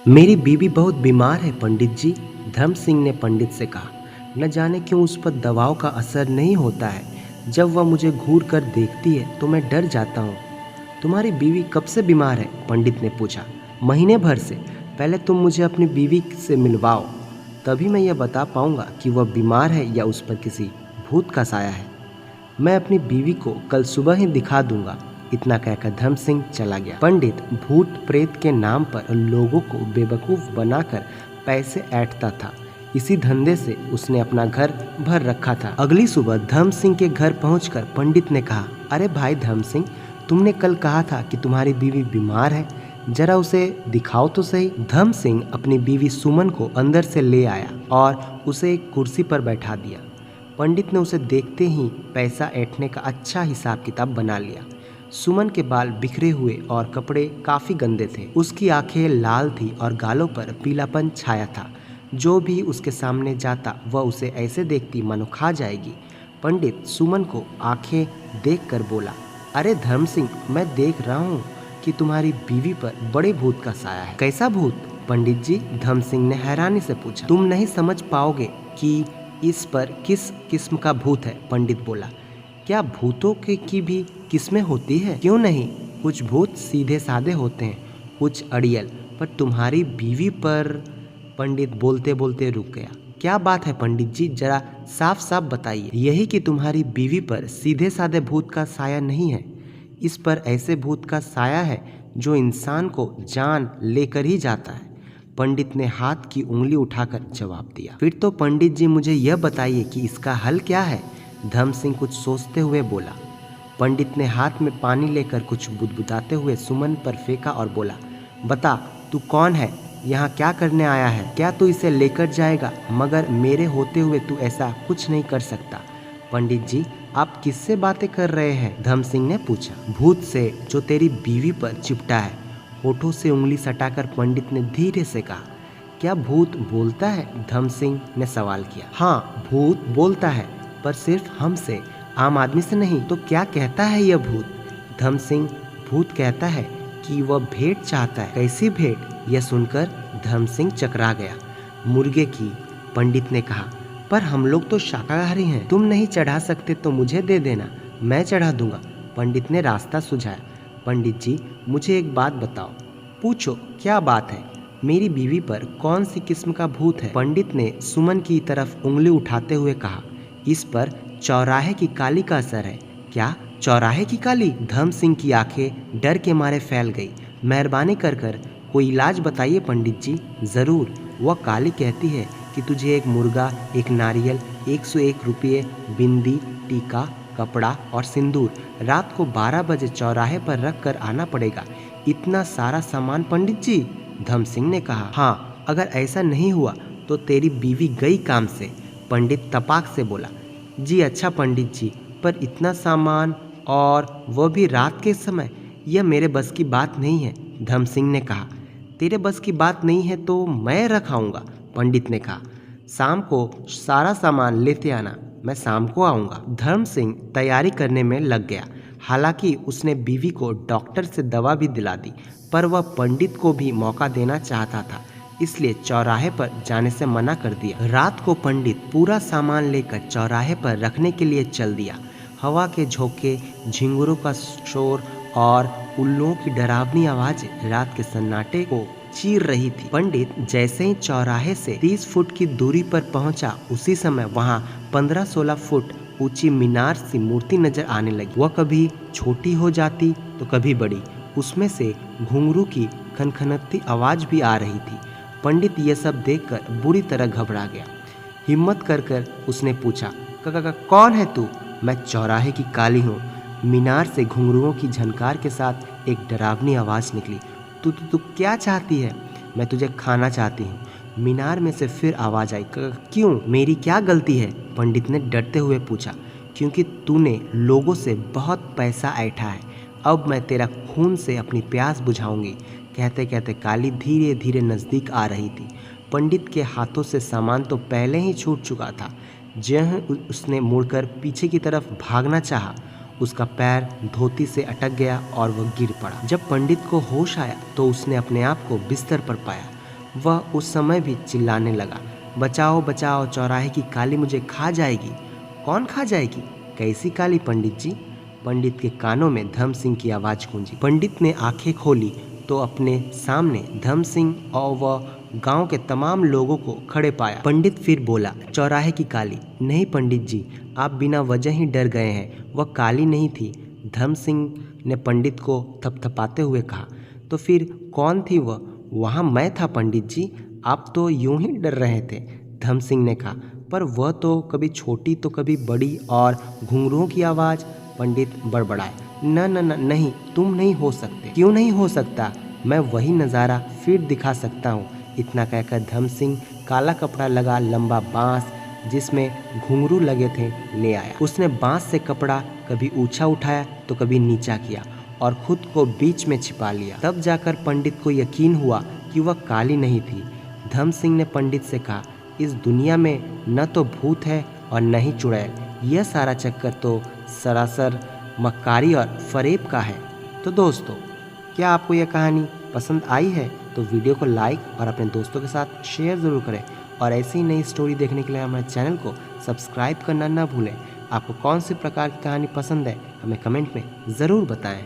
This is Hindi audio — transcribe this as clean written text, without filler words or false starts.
मेरी बीवी बहुत बीमार है पंडित जी। धर्म सिंह ने पंडित से कहा। न जाने क्यों उस पर दवाओं का असर नहीं होता है। जब वह मुझे घूर कर देखती है तो मैं डर जाता हूँ। तुम्हारी बीवी कब से बीमार है? पंडित ने पूछा। महीने भर से। पहले तुम मुझे अपनी बीवी से मिलवाओ, तभी मैं यह बता पाऊंगा कि वह बीमार है या उस पर किसी भूत का साया है। मैं अपनी बीवी को कल सुबह ही दिखा दूंगा। इतना कहकर धर्म सिंह चला गया। पंडित भूत प्रेत के नाम पर लोगों को बेवकूफ बनाकर पैसे ऐंठता था। इसी धंधे से उसने अपना घर भर रखा था। अगली सुबह धर्म सिंह के घर पहुंचकर पंडित ने कहा, अरे भाई धर्म सिंह, तुमने कल कहा था कि तुम्हारी बीवी बीमार है, जरा उसे दिखाओ तो सही। धर्म सिंह अपनी बीवी सुमन को अंदर से ले आया और उसे एक कुर्सी पर बैठा दिया। पंडित ने उसे देखते ही पैसा ऐंठने का अच्छा हिसाब किताब बना लिया। सुमन के बाल बिखरे हुए और कपड़े काफ़ी गंदे थे। उसकी आंखें लाल थी और गालों पर पीलापन छाया था। जो भी उसके सामने जाता वह उसे ऐसे देखती मानो खा जाएगी। पंडित सुमन को आंखें देखकर बोला, अरे धर्म सिंह, मैं देख रहा हूँ कि तुम्हारी बीवी पर बड़े भूत का साया है। कैसा भूत पंडित जी? धर्म सिंह ने हैरानी से पूछा। तुम नहीं समझ पाओगे कि इस पर किस किस्म का भूत है, पंडित बोला। क्या भूतों की भी किस्में होती है? क्यों नहीं, कुछ भूत सीधे साधे होते हैं, कुछ अड़ियल, पर तुम्हारी बीवी पर। पंडित बोलते बोलते रुक गया। क्या बात है पंडित जी, जरा साफ साफ बताइए। यही कि तुम्हारी बीवी पर सीधे साधे भूत का साया नहीं है, इस पर ऐसे भूत का साया है जो इंसान को जान लेकर ही जाता है। पंडित ने हाथ की उंगली उठाकर जवाब दिया। फिर तो पंडित जी मुझे यह बताइए कि इसका हल क्या है? धर्म सिंह कुछ सोचते हुए बोला। पंडित ने हाथ में पानी लेकर कुछ बुदबुदाते हुए सुमन पर फेंका और बोला, बता, तू कौन है? यहाँ क्या करने आया है? क्या तू इसे लेकर जाएगा? मगर मेरे होते हुए तू ऐसा कुछ नहीं कर सकता। पंडित जी, आप किससे बातें कर रहे हैं? धर्म सिंह ने पूछा। भूत से, जो तेरी बीवी पर चिपटा है। होठों से उंगली सटाकर पंडित ने धीरे से कहा। क्या भूत बोलता है? धर्म सिंह ने सवाल किया। हाँ, भूत बोलता है, पर सिर्फ हमसे, आम आदमी से नहीं। तो क्या कहता है यह भूत? धर्म सिंह, भूत कहता है कि वह भेंट चाहता है। कैसी भेंट? यह सुनकर धर्म सिंह चकरा गया। मुर्गे की, पंडित ने कहा। पर हम लोग तो शाकाहारी हैं। तुम नहीं चढ़ा सकते तो मुझे दे देना, मैं चढ़ा दूंगा। पंडित ने रास्ता सुझाया। पंडित जी, मुझे एक बात बताओ। पूछो, क्या बात है? मेरी बीवी पर कौन सी किस्म का भूत है? पंडित ने सुमन की तरफ उंगली उठाते हुए कहा। इस पर चौराहे की काली का असर है। क्या चौराहे की काली? धर्म सिंह की आंखें डर के मारे फैल गई। मेहरबानी कर कर कोई इलाज बताइए पंडित जी। ज़रूर। वह काली कहती है कि तुझे एक मुर्गा, एक नारियल, 101 रुपये, बिंदी, टीका, कपड़ा और सिंदूर रात को 12 बजे चौराहे पर रख कर आना पड़ेगा। इतना सारा सामान पंडित जी? धर्म सिंह ने कहा। हाँ, अगर ऐसा नहीं हुआ तो तेरी बीवी गई काम से। पंडित तपाक से बोला। जी अच्छा पंडित जी, पर इतना सामान, और वह भी रात के समय, यह मेरे बस की बात नहीं है। धर्म सिंह ने कहा। तेरे बस की बात नहीं है तो मैं रखाऊंगा, पंडित ने कहा। शाम को सारा सामान लेते आना, मैं शाम को आऊँगा। धर्म सिंह तैयारी करने में लग गया। हालांकि उसने बीवी को डॉक्टर से दवा भी दिला दी, पर वह पंडित को भी मौका देना चाहता था, इसलिए चौराहे पर जाने से मना कर दिया। रात को पंडित पूरा सामान लेकर चौराहे पर रखने के लिए चल दिया। हवा के झोंके, झिंगुरों का शोर और उल्लुओं की डरावनी आवाजें रात के सन्नाटे को चीर रही थी। पंडित जैसे ही चौराहे से 30 फुट की दूरी पर पहुंचा, उसी समय वहां 15-16 फुट ऊंची मीनार सी मूर्ति नजर आने लगी। वह कभी छोटी हो जाती तो कभी बड़ी। उसमें से घुंघरू की खनखनती आवाज भी आ रही थी। पंडित ये सब देखकर बुरी तरह घबरा गया। हिम्मत कर कर उसने पूछा, काका कौन है तू? मैं चौराहे की काली हूँ। मीनार से घुंघरुओं की झनकार के साथ एक डरावनी आवाज़ निकली। तू क्या चाहती है? मैं तुझे खाना चाहती हूँ। मीनार में से फिर आवाज़ आई। क्यों, मेरी क्या गलती है? पंडित ने डरते हुए पूछा। क्योंकि तूने लोगों से बहुत पैसा ऐंठा है। अब मैं तेरा खून से अपनी प्यास बुझाऊंगी। कहते कहते काली धीरे धीरे नज़दीक आ रही थी। पंडित के हाथों से सामान तो पहले ही छूट चुका था। जह उसने मुड़कर पीछे की तरफ भागना चाहा, उसका पैर धोती से अटक गया और वह गिर पड़ा। जब पंडित को होश आया तो उसने अपने आप को बिस्तर पर पाया। वह उस समय भी चिल्लाने लगा, बचाओ बचाओ, चौराहे की काली मुझे खा जाएगी। कौन खा जाएगी? कैसी काली पंडित जी? पंडित के कानों में धर्म सिंह की आवाज़ गूंजी। पंडित ने आंखें खोली तो अपने सामने धर्म सिंह और वह गांव के तमाम लोगों को खड़े पाया। पंडित फिर बोला, चौराहे की काली? नहीं पंडित जी, आप बिना वजह ही डर गए हैं, वह काली नहीं थी। धर्म सिंह ने पंडित को थपथपाते हुए कहा। तो फिर कौन थी वह? वहाँ मैं था पंडित जी, आप तो यूं ही डर रहे थे। धर्म सिंह ने कहा, पर वह तो कभी छोटी तो कभी बड़ी और घुंघरुओं की आवाज़। पंडित बड़बड़ाए, न न न नहीं, तुम नहीं हो सकते। क्यों नहीं हो सकता? मैं वही नज़ारा फिर दिखा सकता हूँ। इतना कहकर धर्म सिंह काला कपड़ा लगा लंबा बांस जिसमें घुंघरू लगे थे ले आया। उसने बांस से कपड़ा कभी ऊंचा उठाया तो कभी नीचा किया और खुद को बीच में छिपा लिया। तब जाकर पंडित को यकीन हुआ कि वह काली नहीं थी। धर्म सिंह ने पंडित से कहा, इस दुनिया में न तो भूत है और न ही चुड़ैल, यह सारा चक्कर तो सरासर मक्कारी और फरेब का है। तो दोस्तों, क्या आपको यह कहानी पसंद आई है? तो वीडियो को लाइक और अपने दोस्तों के साथ शेयर ज़रूर करें और ऐसी ही नई स्टोरी देखने के लिए हमारे चैनल को सब्सक्राइब करना ना भूलें। आपको कौन सी प्रकार की कहानी पसंद है हमें कमेंट में ज़रूर बताएं।